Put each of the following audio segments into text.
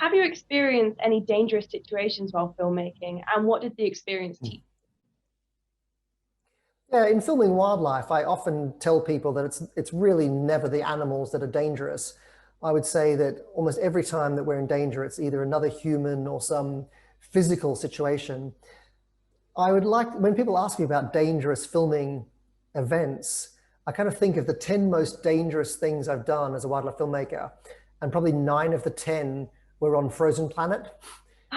Have you experienced any dangerous situations while filmmaking, and what did the experience teach? Yeah, in filming wildlife, I often tell people that it's really never the animals that are dangerous. I would say that almost every time that we're in danger, it's either another human or some physical situation. I would like, when people ask me about dangerous filming events, I kind of think of the 10 most dangerous things I've done as a wildlife filmmaker, and probably 9 of the 10 were on Frozen Planet.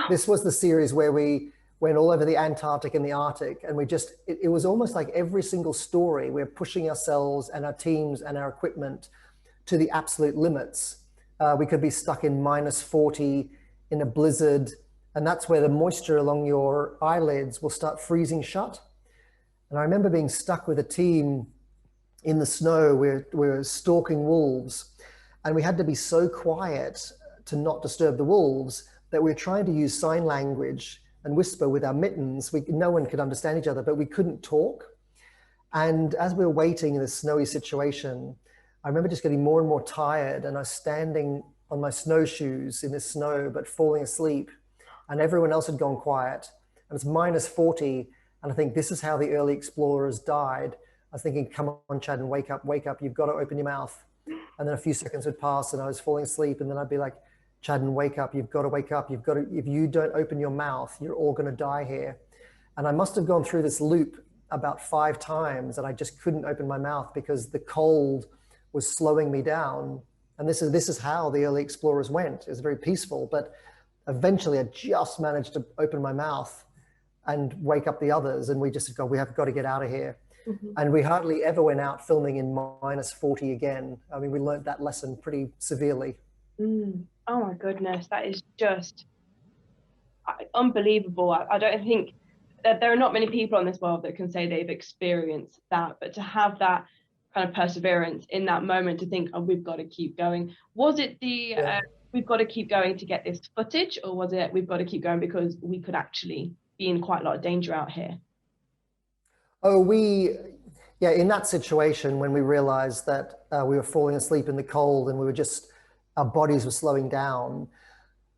This was the series where we went all over the Antarctic and the Arctic, and it was almost like every single story, we're pushing ourselves and our teams and our equipment to the absolute limits. We could be stuck in -40 in a blizzard, and that's where the moisture along your eyelids will start freezing shut. And I remember being stuck with a team in the snow. We're stalking wolves, and we had to be so quiet to not disturb the wolves that we were trying to use sign language and whisper with our mittens. No one could understand each other, but we couldn't talk. And as we were waiting in this snowy situation, I remember just getting more and more tired, and I was standing on my snowshoes in the snow, but falling asleep, and everyone else had gone quiet. And it's -40, and I think this is how the early explorers died. I was thinking, come on, Chadden, wake up, you've got to open your mouth. And then a few seconds would pass, and I was falling asleep, and then I'd be like, Chadden, wake up, you've got to wake up, if you don't open your mouth, you're all going to die here. And I must have gone through this loop about 5 times, and I just couldn't open my mouth because the cold was slowing me down. And this is how the early explorers went. It was very peaceful, but eventually I just managed to open my mouth and wake up the others, and we just go, we have got to get out of here. Mm-hmm. And we hardly ever went out filming in -40 again. I mean, we learned that lesson pretty severely. Oh my goodness, that is just unbelievable. I don't think that there are not many people on this world that can say they've experienced that, but to have that kind of perseverance in that moment, to think, oh, we've got to keep going. Was it we've got to keep going to get this footage, or was it we've got to keep going because we could actually be in quite a lot of danger out here? Oh, yeah, in that situation, when we realized that we were falling asleep in the cold and our bodies were slowing down,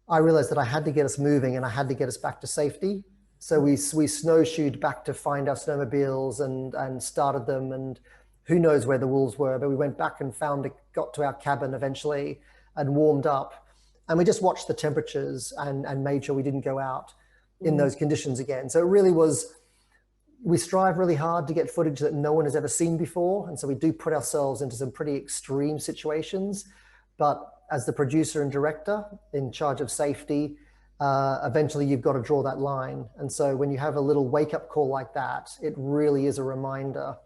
I realized that I had to get us moving and I had to get us back to safety. So we snowshoed back to find our snowmobiles and started them, and who knows where the wolves were, but we went back and got to our cabin eventually and warmed up. And we just watched the temperatures and made sure we didn't go out in those conditions again. So it really was, we strive really hard to get footage that no one has ever seen before. And so we do put ourselves into some pretty extreme situations. But as the producer and director in charge of safety, eventually you've got to draw that line. And so when you have a little wake-up call like that, it really is a reminder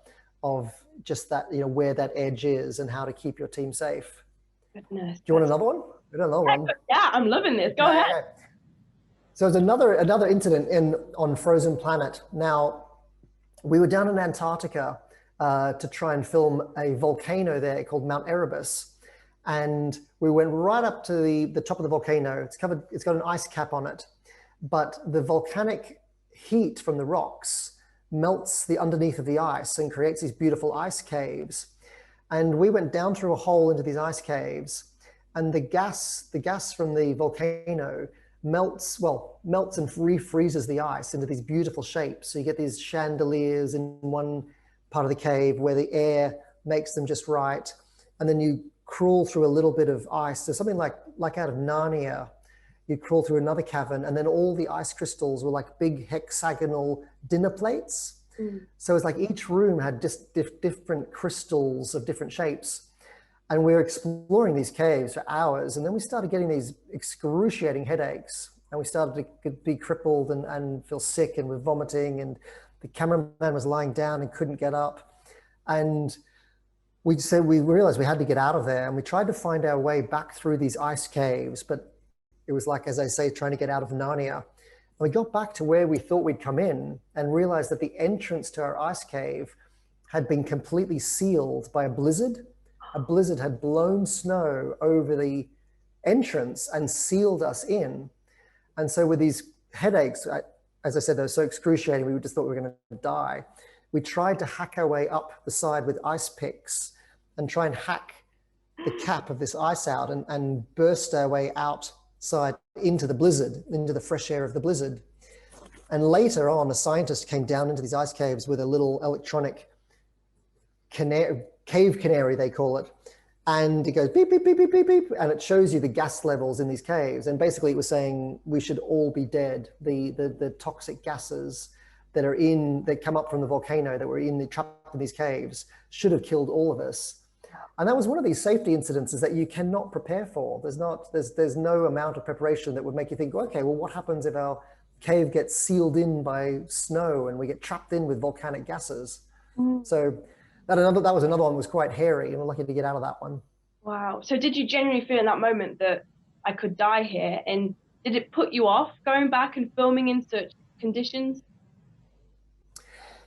of just that, where that edge is and how to keep your team safe. Goodness. Do you want another one? I don't know one. Yeah, I'm loving this. Go ahead. Okay. So there's another incident on Frozen Planet. Now, we were down in Antarctica to try and film a volcano there called Mount Erebus. And we went right up to the top of the volcano. It's got an ice cap on it, but the volcanic heat from the rocks melts the underneath of the ice and creates these beautiful ice caves. And we went down through a hole into these ice caves, and the gas from the volcano melts and refreezes the ice into these beautiful shapes. So you get these chandeliers in one part of the cave where the air makes them just right. And then you crawl through a little bit of ice. So something like out of Narnia, you'd crawl through another cavern, and then all the ice crystals were like big hexagonal dinner plates. So it's like each room had just different crystals of different shapes. And we were exploring these caves for hours, and then we started getting these excruciating headaches, and we started to be crippled and feel sick, and we're vomiting, and the cameraman was lying down and couldn't get up. And we realized we had to get out of there, and we tried to find our way back through these ice caves, but it was like, as I say, trying to get out of Narnia. And we got back to where we thought we'd come in and realized that the entrance to our ice cave had been completely sealed by a blizzard. A blizzard had blown snow over the entrance and sealed us in. And so with these headaches, as I said, they were so excruciating, we just thought we were going to die. We tried to hack our way up the side with ice picks and try and hack the cap of this ice out and burst our way out outside into the blizzard, into the fresh air of the blizzard. And later on, a scientist came down into these ice caves with a little electronic cave canary, they call it. And it goes beep, beep, beep, beep, beep, beep. And it shows you the gas levels in these caves. And basically it was saying we should all be dead. The toxic gases that come up from the volcano that were trapped in these caves should have killed all of us. And that was one of these safety incidences that you cannot prepare for. There's no amount of preparation that would make you think, okay, well, what happens if our cave gets sealed in by snow and we get trapped in with volcanic gases? So that was another one that was quite hairy, and we're lucky to get out of that one. Wow. So did you genuinely feel in that moment that I could die here? And did it put you off going back and filming in such conditions?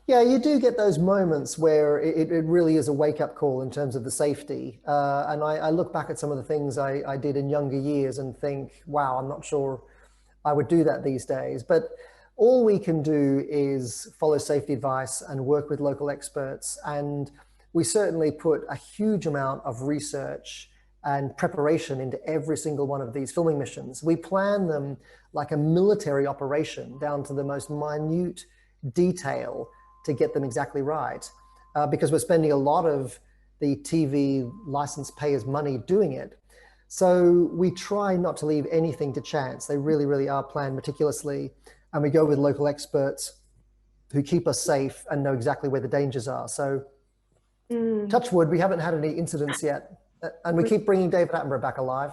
Yeah, you do get those moments where it really is a wake-up call in terms of the safety. And I look back at some of the things I did in younger years and think, wow, I'm not sure I would do that these days. But all we can do is follow safety advice and work with local experts. And we certainly put a huge amount of research and preparation into every single one of these filming missions. We plan them like a military operation down to the most minute detail to get them exactly right, because we're spending a lot of the TV license payers' money doing it. So we try not to leave anything to chance. They really, really are planned meticulously. And we go with local experts who keep us safe and know exactly where the dangers are. So touch wood, we haven't had any incidents yet. And we keep bringing David Attenborough back alive.